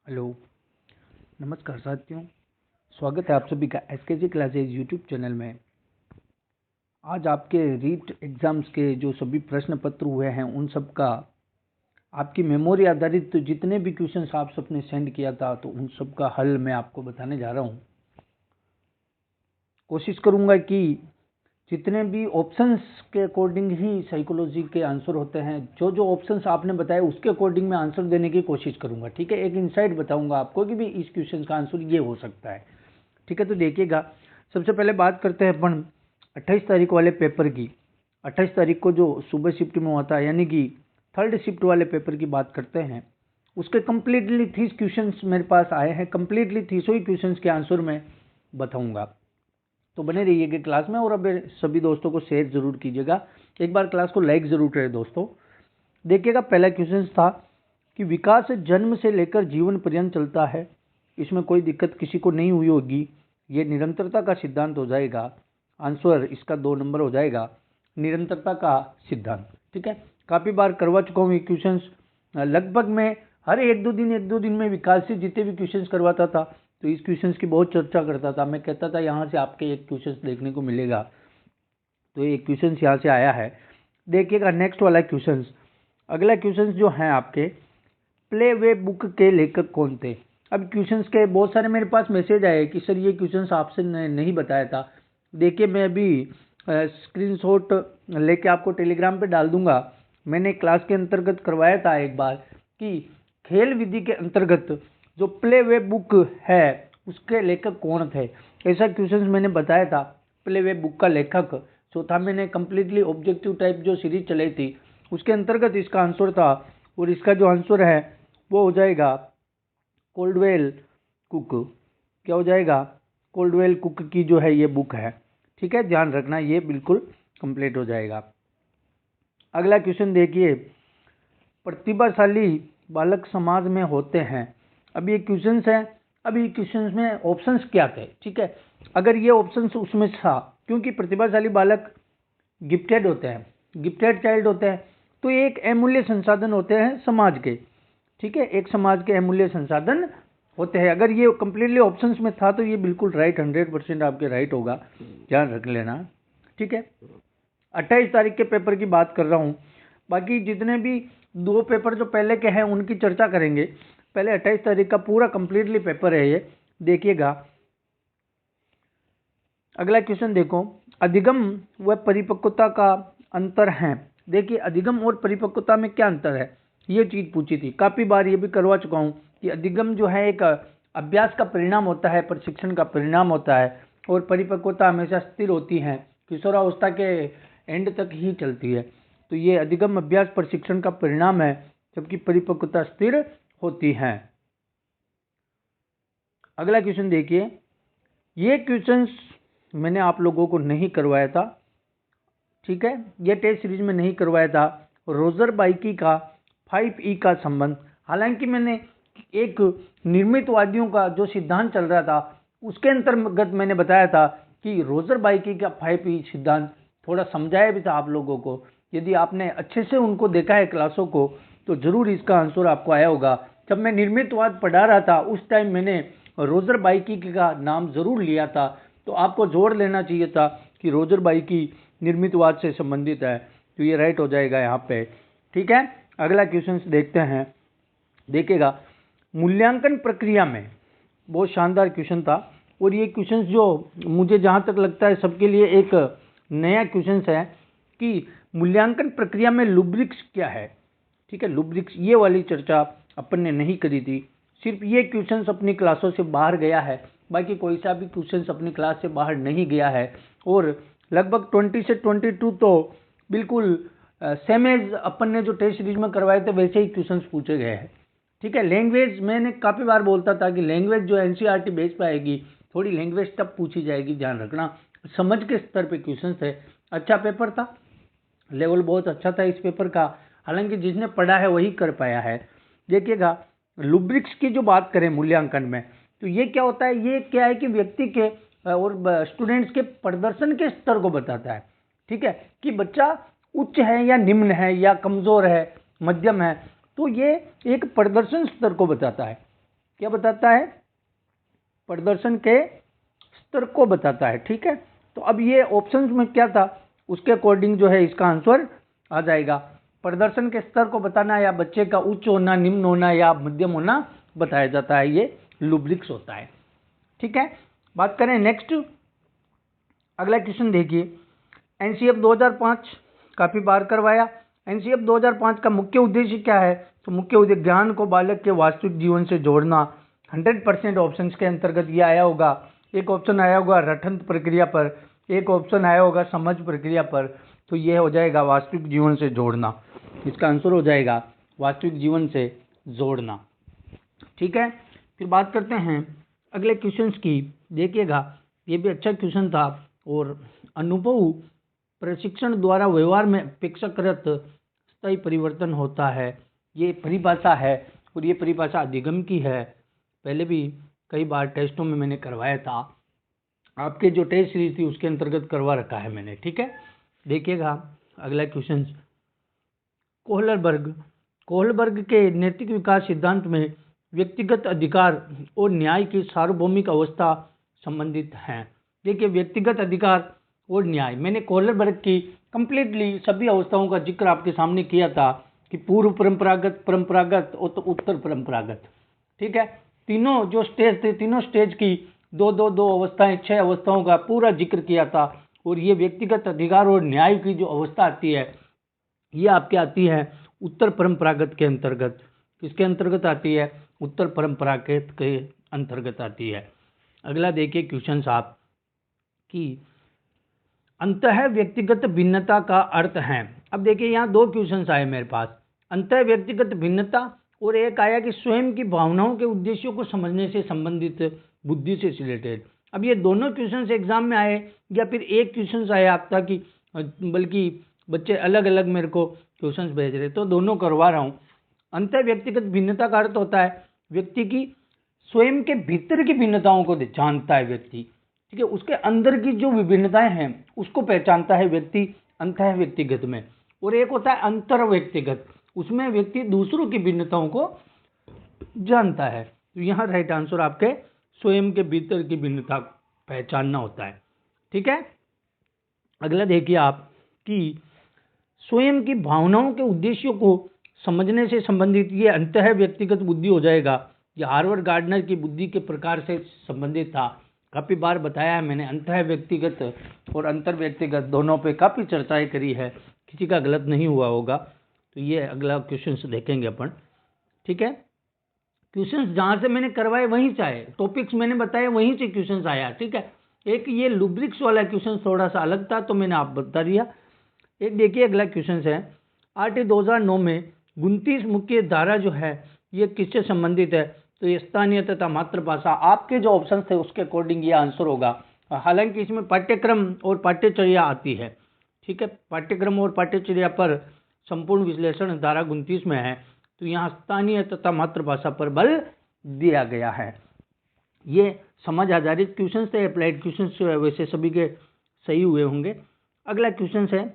Hello, नमस्कार साथियों। स्वागत है आप सभी का एसकेजी क्लासेज यूट्यूब चैनल में। आज आपके रीट एग्जाम्स के जो सभी प्रश्न पत्र हुए हैं उन सब का आपकी मेमोरी आधारित जितने भी क्वेश्चंस आप सबने सेंड किया था तो उन सब का हल मैं आपको बताने जा रहा हूँ। कोशिश करूँगा कि जितने भी ऑप्शंस के अकॉर्डिंग ही साइकोलॉजी के आंसर होते हैं, जो जो ऑप्शंस आपने बताए उसके अकॉर्डिंग मैं आंसर देने की कोशिश करूंगा। ठीक है, एक इनसाइट बताऊंगा आपको कि भी इस क्वेश्चन का आंसर ये हो सकता है। ठीक है, तो देखिएगा, सबसे पहले बात करते हैं अपन 28 तारीख वाले पेपर की। 28 तारीख को जो सुबह शिफ्ट में हुआ था, यानी कि थर्ड शिफ्ट वाले पेपर की बात करते हैं। उसके कंप्लीटली 30 क्वेश्चन मेरे पास आए हैं। कंप्लीटली 30 ही क्वेश्चन के आंसर मैं बताऊंगा, तो बने रहिएगा क्लास में। और अब सभी दोस्तों को शेयर जरूर कीजिएगा, एक बार क्लास को लाइक जरूर करें दोस्तों। देखिएगा, पहला क्वेश्चन था कि विकास जन्म से लेकर जीवन पर्यंत चलता है, इसमें कोई दिक्कत किसी को नहीं हुई होगी, ये निरंतरता का सिद्धांत हो जाएगा। आंसर इसका 2 नंबर हो जाएगा, निरंतरता का सिद्धांत। ठीक है, काफ़ी बार करवा चुका हूँ ये क्वेश्चन। लगभग मैं हर एक दो दिन में विकास से जितने भी क्वेश्चन करवाता था तो इस क्वेश्चंस की बहुत चर्चा करता था। मैं कहता था यहाँ से आपके एक क्वेश्चन देखने को मिलेगा, तो ये क्वेश्चन यहाँ से आया है। देखिएगा नेक्स्ट वाला क्वेश्चन। अगला क्वेश्चन जो है आपके, प्ले वे बुक के लेखक कौन थे। अब क्वेश्चंस के बहुत सारे मेरे पास मैसेज आए कि सर ये क्वेश्चंस आपसे नहीं बताया था। देखिए, मैं अभी स्क्रीनशॉट लेके आपको टेलीग्राम पे डाल दूंगा। मैंने क्लास के अंतर्गत करवाया था एक बार कि खेल विधि के अंतर्गत जो प्ले वे बुक है उसके लेखक कौन थे। ऐसा क्वेश्चन मैंने बताया था। प्ले वे बुक का लेखक जो था, मैंने कंप्लीटली ऑब्जेक्टिव टाइप जो सीरीज चलाई थी उसके अंतर्गत इसका आंसर था। और इसका जो आंसर है वो हो जाएगा कोल्डवेल कुक। क्या हो जाएगा? कोल्डवेल कुक की जो है ये बुक है। ठीक है, ध्यान रखना, ये बिल्कुल कंप्लीट हो जाएगा। अगला क्वेश्चन देखिए, प्रतिभाशाली बालक समाज में होते हैं। अब ये क्वेश्चंस है। अब ये क्वेश्चंस में ऑप्शंस क्या थे। ठीक है, अगर ये ऑप्शंस उसमें था, क्योंकि प्रतिभाशाली बालक गिफ्टेड होते हैं, गिफ्टेड चाइल्ड होते हैं, तो ये एक अमूल्य संसाधन होते हैं समाज के। ठीक है, एक समाज के अमूल्य संसाधन होते हैं। अगर ये कंप्लीटली ऑप्शंस में था तो ये बिल्कुल राइट, 100% आपके राइट होगा, ध्यान रख लेना। ठीक है, 28 तारीख के पेपर की बात कर रहा हूँ। बाकी जितने भी 2 पेपर जो पहले के हैं उनकी चर्चा करेंगे। पहले 28 तारीख का पूरा कंप्लीटली पेपर है ये, देखिएगा। अगला क्वेश्चन देखो, अधिगम व परिपक्वता का अंतर है। देखिए, अधिगम और परिपक्वता में क्या अंतर है, ये चीज पूछी थी। काफी बार ये भी करवा चुका हूँ कि अधिगम जो है एक अभ्यास का परिणाम होता है, प्रशिक्षण का परिणाम होता है, और परिपक्वता हमेशा स्थिर होती है, किशोरावस्था के एंड तक ही चलती है। तो ये अधिगम अभ्यास प्रशिक्षण का परिणाम है, जबकि परिपक्वता स्थिर होती है। अगला क्वेश्चन देखिए, ये क्वेश्चंस मैंने आप लोगों को नहीं करवाया था। ठीक है, ये टेस्ट सीरीज में नहीं करवाया था। रोजरबाइकी का 5E का संबंध, हालांकि मैंने एक निर्मितवादियों का जो सिद्धांत चल रहा था उसके अंतर्गत मैंने बताया था कि रोजरबाइकी का 5E सिद्धांत थोड़ा समझाया भी था आप लोगों को। यदि आपने अच्छे से उनको देखा है क्लासों को तो जरूर इसका आंसर आपको आया होगा। जब मैं निर्मितवाद पढ़ा रहा था उस टाइम मैंने रोजरबाइकी का नाम जरूर लिया था, तो आपको जोड़ लेना चाहिए था कि रोजरबाइकी निर्मितवाद से संबंधित है, तो ये राइट हो जाएगा यहाँ पे। ठीक है, अगला क्वेश्चन देखते हैं। देखिएगा, मूल्यांकन प्रक्रिया में, बहुत शानदार क्वेश्चन था। और ये क्वेश्चन जो मुझे जहाँ तक लगता है सबके लिए एक नया क्वेश्चन है कि मूल्यांकन प्रक्रिया में लुब्रिक्स क्या है। ठीक है, लुब्रिक्स, ये वाली चर्चा अपन ने नहीं करी थी। सिर्फ ये क्वेश्चन अपनी क्लासों से बाहर गया है, बाकी कोई सा भी क्वेश्चन अपनी क्लास से बाहर नहीं गया है। और लगभग 20 से 22 तो बिल्कुल सेम एज अपन ने जो टेस्ट सीरीज में करवाए थे वैसे ही क्वेश्चंस पूछे गए हैं। ठीक है, लैंग्वेज, मैंने काफ़ी बार बोलता था कि लैंग्वेज जो एनसीईआरटी बेस पे आएगी, थोड़ी लैंग्वेज तब पूछी जाएगी, ध्यान रखना। समझ के स्तर पे क्वेश्चन थे। अच्छा पेपर था, लेवल बहुत अच्छा था इस पेपर का, हालांकि जिसने पढ़ा है वही कर पाया है। देखिएगा, लुब्रिक्स की जो बात करें मूल्यांकन में, तो ये क्या होता है, ये क्या है कि व्यक्ति के और स्टूडेंट्स के प्रदर्शन के स्तर को बताता है। ठीक है, कि बच्चा उच्च है या निम्न है या कमजोर है, मध्यम है, तो ये एक प्रदर्शन स्तर को बताता है। क्या बताता है? प्रदर्शन के स्तर को बताता है। ठीक है, तो अब ये ऑप्शंस में क्या था, उसके अकॉर्डिंग जो है इसका आंसर आ जाएगा। प्रदर्शन के स्तर को बताना या बच्चे का उच्च होना, निम्न होना या मध्यम होना बताया जाता है, ये लुब्रिक्स होता है। ठीक है, बात करें नेक्स्ट, अगला क्वेश्चन देखिए। एनसीएफ 2005 काफी बार करवाया। एनसीएफ 2005 का मुख्य उद्देश्य क्या है? तो मुख्य उद्देश्य ज्ञान को बालक के वास्तविक जीवन से जोड़ना। 100% ऑप्शंस के अंतर्गत ये आया होगा। एक ऑप्शन आया होगा रटंत प्रक्रिया पर, एक ऑप्शन आया होगा समझ प्रक्रिया पर, तो ये हो जाएगा वास्तविक जीवन से जोड़ना। इसका आंसर हो जाएगा वास्तविक जीवन से जोड़ना। ठीक है, फिर बात करते हैं अगले क्वेश्चंस की। देखिएगा, ये भी अच्छा क्वेश्चन था। और अनुभव प्रशिक्षण द्वारा व्यवहार में अपेक्षाकृत स्थायी परिवर्तन होता है, ये परिभाषा है। और ये परिभाषा अधिगम की है। पहले भी कई बार टेस्टों में मैंने करवाया था, आपके जो टेस्ट सीरीज थी उसके अंतर्गत करवा रखा है मैंने। ठीक है, देखिएगा अगला क्वेश्चन। कोहलबर्ग के नैतिक विकास सिद्धांत में व्यक्तिगत अधिकार और न्याय की सार्वभौमिक अवस्था संबंधित हैं। देखिए, व्यक्तिगत अधिकार और न्याय, मैंने कोहलबर्ग की कंप्लीटली सभी अवस्थाओं का जिक्र आपके सामने किया था कि पूर्व परंपरागत, परंपरागत और तो उत्तर परंपरागत। ठीक है, तीनों जो स्टेज थे, तीनों स्टेज की दो अवस्थाएं, 6 अवस्थाओं का पूरा जिक्र किया था। और ये व्यक्तिगत अधिकार और न्याय की जो अवस्था आती है, ये आपके आती है उत्तर परंपरागत के अंतर्गत। किसके अंतर्गत आती है? उत्तर परंपरागत के अंतर्गत आती है। अगला देखिए क्वेश्चन साहब कि अंतः व्यक्तिगत भिन्नता का अर्थ है। अब देखिए, यहाँ 2 क्वेश्चन आए मेरे पास, अंतः व्यक्तिगत भिन्नता और एक आया कि स्वयं की भावनाओं के उद्देश्यों को समझने से संबंधित, बुद्धि से रिलेटेड। अब ये दोनों क्वेश्चन एग्जाम में आए या फिर एक क्वेश्चन आया आपका कि, बल्कि बच्चे अलग अलग मेरे को क्वेश्चन भेज रहे, तो दोनों करवा रहा हूँ। अंतः व्यक्तिगत भिन्नता का अर्थ होता है व्यक्ति की स्वयं के भीतर की भिन्नताओं को जानता है व्यक्ति। ठीक है, उसके अंदर की जो विभिन्नताएं हैं उसको पहचानता है व्यक्ति अंतः व्यक्तिगत में। और एक होता है अंतर व्यक्तिगत, उसमें व्यक्ति दूसरों की भिन्नताओं को जानता है। तो यहाँ राइट आंसर आपके स्वयं के भीतर की भिन्नता पहचानना होता है। ठीक है, अगला देखिए आप कि स्वयं की भावनाओं के उद्देश्यों को समझने से संबंधित, ये अंतः व्यक्तिगत बुद्धि हो जाएगा। ये हार्वर्ड गार्डनर की बुद्धि के प्रकार से संबंधित था। काफ़ी बार बताया है मैंने, अंतः व्यक्तिगत और अंतर व्यक्तिगत दोनों पे काफ़ी चर्चाएं करी है, किसी का गलत नहीं हुआ होगा। तो ये अगला क्वेश्चन देखेंगे अपन। ठीक है, क्वेश्चन जहाँ से मैंने करवाए वहीं से आए, टॉपिक्स मैंने बताए वहीं से क्वेश्चन आया। ठीक है, एक ये लुब्रिक्स वाला क्वेश्चन थोड़ा सा अलग था तो मैंने आप बता दिया। एक देखिए अगला क्वेश्चन है, आरटी 2009 में 29 मुख्य धारा जो है ये किससे संबंधित है? तो ये स्थानीय तथा मातृभाषा। आपके जो ऑप्शन थे उसके अकॉर्डिंग ये आंसर होगा। हालांकि इसमें पाठ्यक्रम और पाठ्यचर्या आती है। ठीक है, पाठ्यक्रम और पाठ्यचर्या पर संपूर्ण विश्लेषण धारा 29 में है, तो यहाँ स्थानीय तथा मातृभाषा पर बल दिया गया है। ये समझ आधारित क्वेश्चन थे, अप्लाइड क्वेश्चन वैसे सभी के सही हुए होंगे। अगला क्वेश्चन है,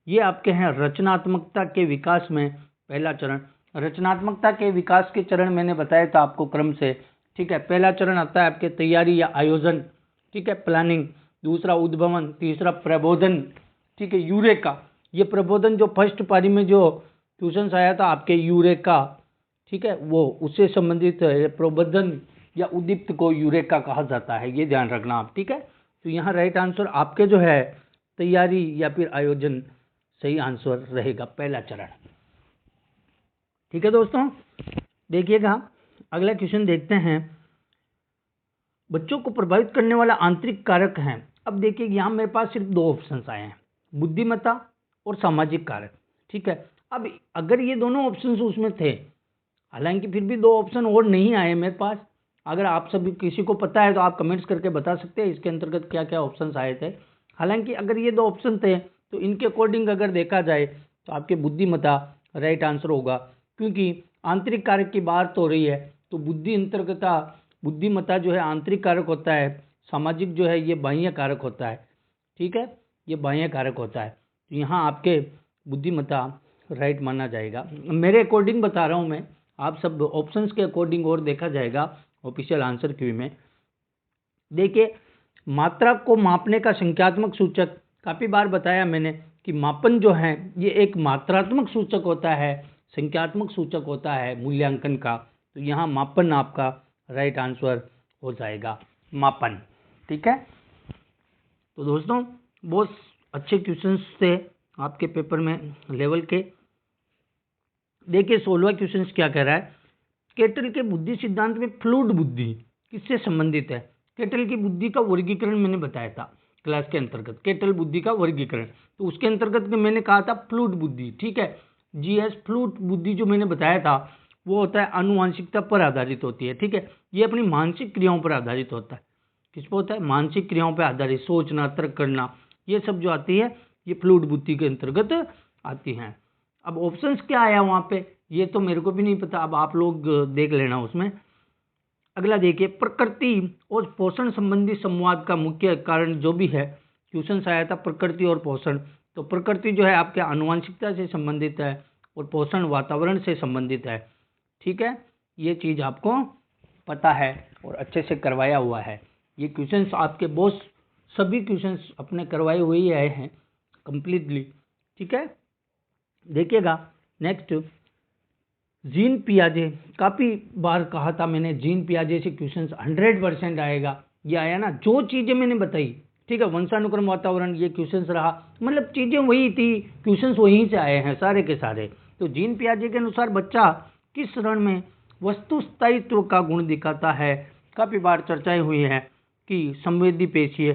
ये आपके हैं रचनात्मकता के विकास में पहला चरण। रचनात्मकता के विकास के चरण मैंने बताया था आपको क्रम से। ठीक है, पहला चरण आता है आपके तैयारी या आयोजन। ठीक है, प्लानिंग। दूसरा उद्भवन, तीसरा प्रबोधन। ठीक है, यूरेका, ये प्रबोधन जो फर्स्ट पारी में जो क्वेश्चन आया था आपके यूरेका, ठीक है, वो उससे संबंधित है। प्रबोधन या उद्दीप्त को यूरेका कहा जाता है, ये ध्यान रखना आप। ठीक है, तो यहाँ राइट आंसर आपके जो है तैयारी या फिर आयोजन सही आंसर रहेगा, पहला चरण। ठीक है दोस्तों, देखिएगा अगला क्वेश्चन देखते हैं, बच्चों को प्रभावित करने वाला आंतरिक कारक है। अब देखिए यहाँ मेरे पास सिर्फ 2 ऑप्शन आए हैं, बुद्धिमत्ता और सामाजिक कारक। ठीक है, अब अगर ये दोनों ऑप्शन उसमें थे, हालांकि फिर भी 2 ऑप्शन और नहीं आए मेरे पास। अगर आप सभी किसी को पता है तो आप कमेंट्स करके बता सकते हैं इसके अंतर्गत क्या क्या ऑप्शन आए थे। हालांकि अगर ये 2 ऑप्शन थे तो इनके अकॉर्डिंग अगर देखा जाए तो आपके बुद्धिमत्ता राइट आंसर होगा, क्योंकि आंतरिक कारक की बात हो रही है। तो बुद्धिमत्ता जो है आंतरिक कारक होता है, सामाजिक जो है ये बाह्य कारक होता है। ठीक है, ये बाह्य कारक होता है। तो यहाँ आपके बुद्धिमत्ता राइट माना जाएगा, मेरे अकॉर्डिंग बता रहा हूँ मैं। आप सब ऑप्शंस के अकॉर्डिंग और देखा जाएगा ऑफिशियल आंसर की में। देखिए, मात्रा को मापने का संख्यात्मक सूचक, काफ़ी बार बताया मैंने कि मापन जो है ये एक मात्रात्मक सूचक होता है, संख्यात्मक सूचक होता है मूल्यांकन का। तो यहाँ मापन आपका राइट आंसर हो जाएगा, मापन। ठीक है, तो दोस्तों बहुत अच्छे क्वेश्चंस थे आपके पेपर में लेवल के। देखिए 16वां क्वेश्चन क्या कह रहा है, केटल के बुद्धि सिद्धांत में फ्लूइड बुद्धि किससे संबंधित है। केटल की बुद्धि का वर्गीकरण मैंने बताया था क्लास के अंतर्गत, केटल बुद्धि का वर्गीकरण, तो उसके अंतर्गत में मैंने कहा था फ्लूइड बुद्धि। ठीक है, जीएस फ्लूइड बुद्धि जो मैंने बताया था वो होता है आनुवांशिकता पर आधारित होती है। ठीक है, ये अपनी मानसिक क्रियाओं पर आधारित होता है। किस पर होता है, मानसिक क्रियाओं पर आधारित, सोचना, तर्क करना, ये सब जो आती है ये फ्लूइड बुद्धि के अंतर्गत आती हैं। अब ऑप्शंस क्या आया वहां पे ये तो मेरे को भी नहीं पता, अब आप लोग देख लेना उसमें। अगला देखिए, प्रकृति और पोषण संबंधी संवाद का मुख्य कारण जो भी है, क्वेश्चन आया था प्रकृति और पोषण। तो प्रकृति जो है आपके आनुवंशिकता से संबंधित है और पोषण वातावरण से संबंधित है। ठीक है, ये चीज आपको पता है और अच्छे से करवाया हुआ है। ये क्वेश्चंस आपके बहुत सभी क्वेश्चंस अपने करवाए हुए ही आए हैं कंप्लीटली। ठीक है, देखिएगा नेक्स्ट, जीन पियाजे, काफ़ी बार कहा था मैंने जीन पियाजे से क्वेश्चंस 100% आएगा। ये आया ना, जो चीज़ें मैंने बताई। ठीक है, वंशानुक्रम वातावरण ये क्वेश्चंस रहा, मतलब चीज़ें वही थी, क्वेश्चंस वहीं से आए हैं सारे के सारे। तो जीन पियाजे के अनुसार बच्चा किस चरण में वस्तु स्थायित्व का गुण दिखाता है, काफ़ी बार चर्चाएं हुई है कि संवेदी पेशीय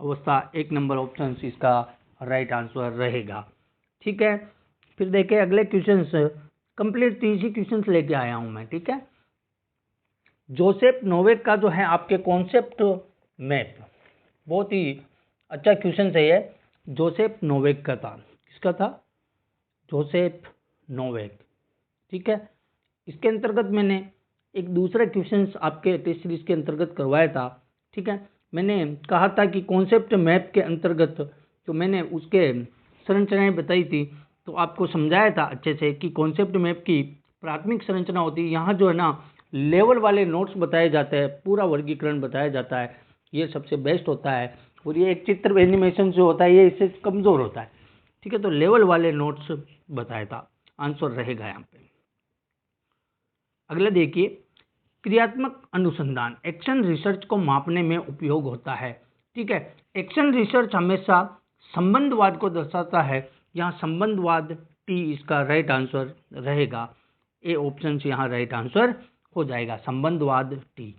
अवस्था, 1 नंबर ऑप्शन इसका राइट आंसर रहेगा। ठीक है, फिर देखें अगले क्वेश्चन, कंप्लीट 30 ही क्वेश्चन लेके आया हूं मैं। ठीक है, जोसेफ नोवेक का जो है आपके कॉन्सेप्ट मैप, बहुत ही अच्छा क्वेश्चन है ये। जोसेफ नोवेक का था, किसका था, जोसेफ नोवेक। ठीक है, इसके अंतर्गत मैंने एक दूसरा क्वेश्चन आपके टेस्ट सीरीज के अंतर्गत करवाया था। ठीक है, मैंने कहा था कि कॉन्सेप्ट मैप के अंतर्गत जो मैंने उसके संरचनाएं बताई थी, तो आपको समझाया था अच्छे से कि कॉन्सेप्ट मैप की प्राथमिक संरचना होती है। यहाँ जो है ना लेवल वाले नोट्स बताए जाते हैं, पूरा वर्गीकरण बताया जाता है, ये सबसे बेस्ट होता है। और ये एक चित्र एनिमेशन जो होता है ये इससे कमज़ोर होता है। ठीक है, तो लेवल वाले नोट्स बताया था, आंसर रहेगा यहाँ पे। अगला देखिए, क्रियात्मक अनुसंधान एक्शन रिसर्च को मापने में उपयोग होता है। ठीक है, एक्शन रिसर्च हमेशा संबंधवाद को दर्शाता है। यहाँ संबंधवाद टी इसका राइट आंसर रहेगा, ए ऑप्शन से यहाँ राइट आंसर हो जाएगा, संबंधवाद टी।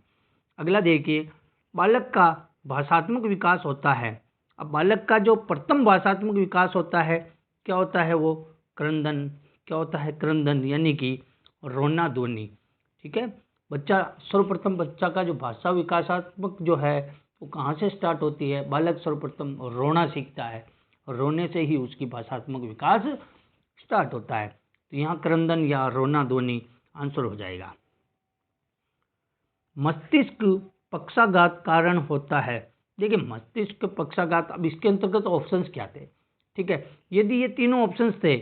अगला देखिए, बालक का भाषात्मक विकास होता है। अब बालक का जो प्रथम भाषात्मक विकास होता है क्या होता है, वो क्रंदन, क्या होता है, क्रंदन यानी कि रोना ध्वनि। ठीक है, बच्चा सर्वप्रथम बच्चा का जो भाषा विकासात्मक जो है वो कहाँ से स्टार्ट होती है, बालक सर्वप्रथम रोना सीखता है, रोने से ही उसकी भाषात्मक विकास स्टार्ट होता है। तो यहाँ क्रंदन या रोना ध्वनि आंसर हो जाएगा। मस्तिष्क पक्षाघात कारण होता है। देखिए मस्तिष्क पक्षाघात, अब इसके अंतर्गत ऑप्शंस क्या थे। ठीक है, यदि ये तीनों ऑप्शंस थे,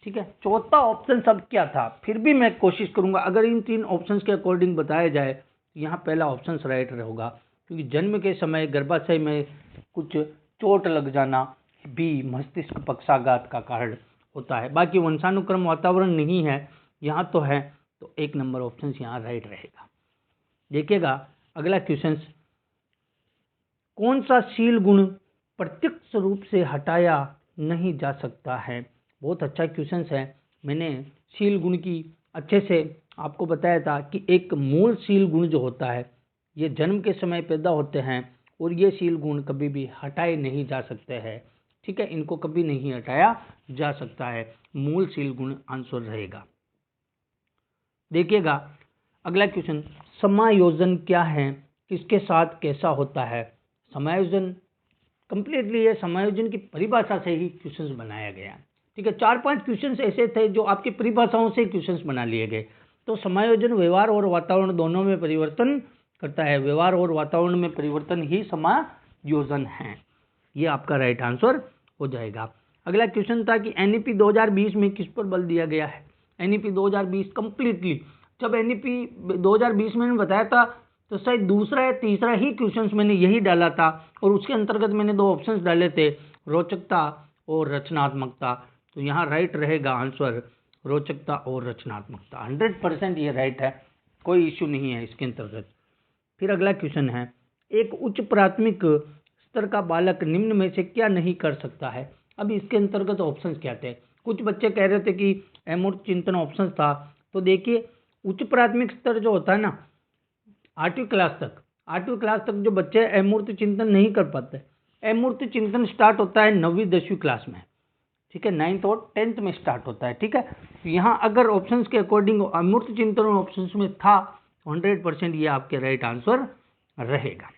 ठीक है, चौथा ऑप्शन सब क्या था, फिर भी मैं कोशिश करूंगा अगर इन 3 ऑप्शंस के अकॉर्डिंग बताया जाए तो यहाँ पहला ऑप्शन राइट होगा, क्योंकि जन्म के समय गर्भाशय में कुछ चोट लग जाना भी मस्तिष्क पक्षाघात का कारण होता है। बाकी वंशानुक्रम वातावरण नहीं है यहाँ तो है, तो 1 नंबर ऑप्शन यहाँ राइट रहेगा। देखिएगा अगला क्वेश्चन, कौन सा शील गुण प्रत्यक्ष रूप से हटाया नहीं जा सकता है। बहुत अच्छा क्वेश्चन है। मैंने शील गुण की अच्छे से आपको बताया था कि एक मूल शील गुण जो होता है ये जन्म के समय पैदा होते हैं और ये शील गुण कभी भी हटाए नहीं जा सकते हैं। ठीक है, इनको कभी नहीं हटाया जा सकता है, मूल शील गुण आंसर रहेगा। देखिएगा अगला क्वेश्चन, समायोजन क्या है, किसके साथ कैसा होता है। समायोजन कंप्लीटली ये समायोजन की परिभाषा से ही क्वेश्चंस बनाया गया। ठीक है, 4-5 क्वेश्चंस ऐसे थे जो आपकी परिभाषाओं से क्वेश्चंस बना लिए गए। तो समायोजन व्यवहार और वातावरण दोनों में परिवर्तन करता है, व्यवहार और वातावरण में परिवर्तन ही समायोजन है, ये आपका राइट आंसर हो जाएगा। अगला क्वेश्चन था कि एनईपी 2020 में किस पर बल दिया गया है। एनईपी 2020 कंप्लीटली जब एनईपी 2020 में मैंने बताया था तो शायद दूसरा या तीसरा ही क्वेश्चंस मैंने यही डाला था और उसके अंतर्गत मैंने 2 ऑप्शंस डाले थे, रोचकता और रचनात्मकता। तो यहाँ राइट रहेगा आंसर रोचकता और रचनात्मकता। 100% ये राइट है, कोई इश्यू नहीं है इसके अंतर्गत। फिर अगला क्वेश्चन है, एक उच्च प्राथमिक स्तर का बालक निम्न में से क्या नहीं कर सकता है। अब इसके अंतर्गत ऑप्शंस क्या थे। कुछ बच्चे कह रहे थे कि अमूर्त चिंतन ऑप्शन था। तो देखिए उच्च प्राथमिक स्तर जो होता है ना, 8वीं क्लास तक जो बच्चे अमूर्त चिंतन नहीं कर पाते, अमूर्त चिंतन स्टार्ट होता है 9वीं 10वीं क्लास में, ठीक है, 9th और 10th में स्टार्ट होता है, ठीक है। तो यहाँ अगर ऑप्शंस के अकॉर्डिंग अमूर्त चिंतन ऑप्शंस में था 100% ये आपके राइट आंसर रहेगा,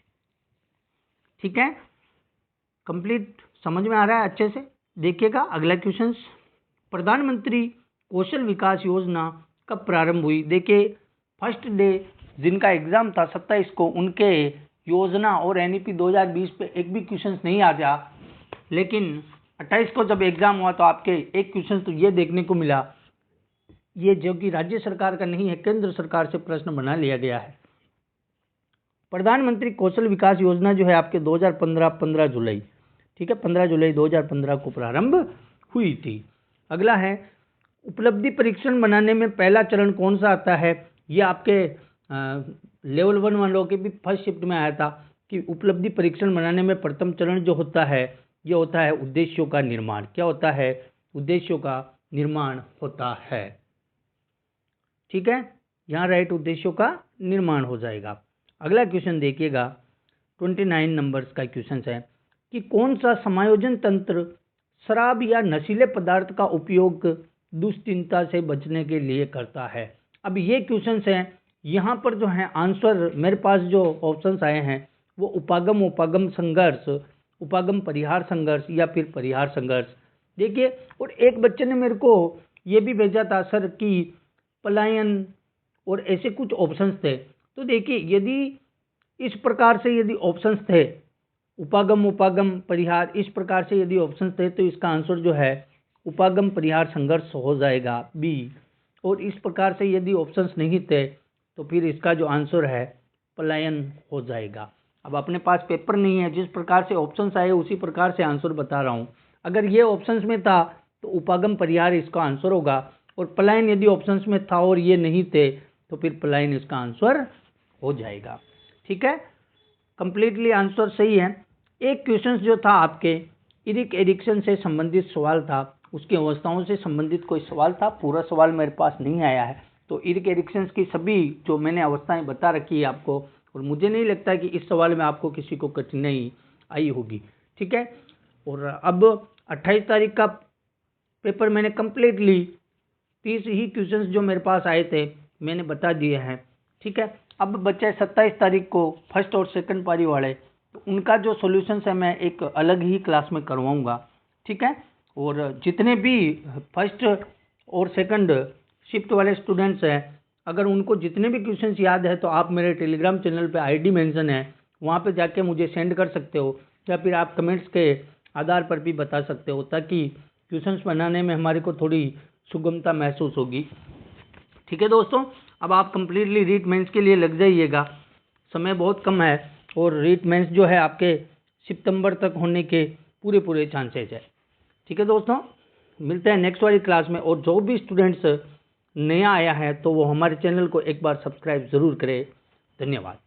ठीक है। कंप्लीट समझ में आ रहा है अच्छे से। देखिएगा अगला क्वेश्चन, प्रधानमंत्री कौशल विकास योजना कब प्रारंभ हुई। देखिए फर्स्ट डे जिनका एग्जाम था 27 को, उनके योजना और एनईपी 2020 पे एक भी क्वेश्चन नहीं आ गया, लेकिन 28 को जब एग्जाम हुआ तो आपके एक क्वेश्चन तो ये देखने को मिला, ये जो कि राज्य सरकार का नहीं है, केंद्र सरकार से प्रश्न बना लिया गया है। प्रधानमंत्री कौशल विकास योजना जो है आपके 15 जुलाई, ठीक है, 15 जुलाई 2015 को प्रारंभ हुई थी। अगला है उपलब्धि परीक्षण बनाने में पहला चरण कौन सा आता है। ये आपके लेवल 1 वालों के भी फर्स्ट शिफ्ट में आया था कि उपलब्धि परीक्षण बनाने में प्रथम चरण जो होता है ये होता है उद्देश्यों का निर्माण। क्या होता है, उद्देश्यों का निर्माण होता है, ठीक है, यहाँ राइट उद्देश्यों का निर्माण हो जाएगा। अगला क्वेश्चन देखिएगा 29 नंबर्स का क्वेश्चन है कि कौन सा समायोजन तंत्र शराब या नशीले पदार्थ का उपयोग दुश्चिंता से बचने के लिए करता है। अब ये क्वेश्चन हैं, यहाँ पर जो है आंसर मेरे पास जो ऑप्शंस आए हैं वो उपागम संघर्ष, उपागम परिहार संघर्ष या फिर परिहार संघर्ष। देखिए और एक बच्चे ने मेरे को ये भी भेजा था सर कि पलायन और ऐसे कुछ ऑप्शंस थे। तो देखिए यदि इस प्रकार से यदि ऑप्शंस थे, उपागम परिहार, इस प्रकार से यदि ऑप्शंस थे तो इसका आंसर जो है उपागम परिहार संघर्ष हो जाएगा बी। और इस प्रकार से यदि ऑप्शंस नहीं थे तो फिर इसका जो आंसर है पलायन हो जाएगा। अब अपने पास पेपर नहीं है, जिस प्रकार से ऑप्शंस आए उसी प्रकार से आंसर बता रहा हूँ। अगर ये ऑप्शंस में था तो उपागम परिहार इसका आंसर होगा, और पलायन यदि ऑप्शंस में था और ये नहीं थे तो फिर पलायन इसका आंसर हो जाएगा, ठीक है। कंप्लीटली आंसर सही है। एक क्वेश्चन जो था आपके इरिक एरिक्सन से संबंधित सवाल था, उसकी अवस्थाओं से संबंधित कोई सवाल था, पूरा सवाल मेरे पास नहीं आया है। तो इरिक एरिक्सन की सभी जो मैंने अवस्थाएं बता रखी है आपको, और मुझे नहीं लगता कि इस सवाल में आपको किसी को कठिनाई आई होगी, ठीक है। और अब 28 तारीख का पेपर मैंने कंप्लीटली 30 ही क्वेश्चंस जो मेरे पास आए थे मैंने बता दिए हैं, ठीक है। अब बच्चे 27 तारीख को फर्स्ट और सेकंड पारी वाले, तो उनका जो सॉल्यूशंस है मैं एक अलग ही क्लास में करवाऊंगा, ठीक है। और जितने भी फर्स्ट और सेकंड शिफ्ट वाले स्टूडेंट्स हैं, अगर उनको जितने भी क्वेश्चंस याद है तो आप मेरे टेलीग्राम चैनल पे आईडी मेंशन है, वहाँ पे जाके मुझे सेंड कर सकते हो, या फिर आप कमेंट्स के आधार पर भी बता सकते हो, ताकि क्वेश्चंस बनाने में हमारे को थोड़ी सुगमता महसूस होगी, ठीक है दोस्तों। अब आप कंप्लीटली रीट मेंस के लिए लग जाइएगा, समय बहुत कम है, और रीट मेंस जो है आपके सितंबर तक होने के पूरे चांसेस है, ठीक है दोस्तों। मिलते हैं नेक्स्ट वाली क्लास में, और जो भी स्टूडेंट्स नया आया है तो वो हमारे चैनल को एक बार सब्सक्राइब ज़रूर करें। धन्यवाद।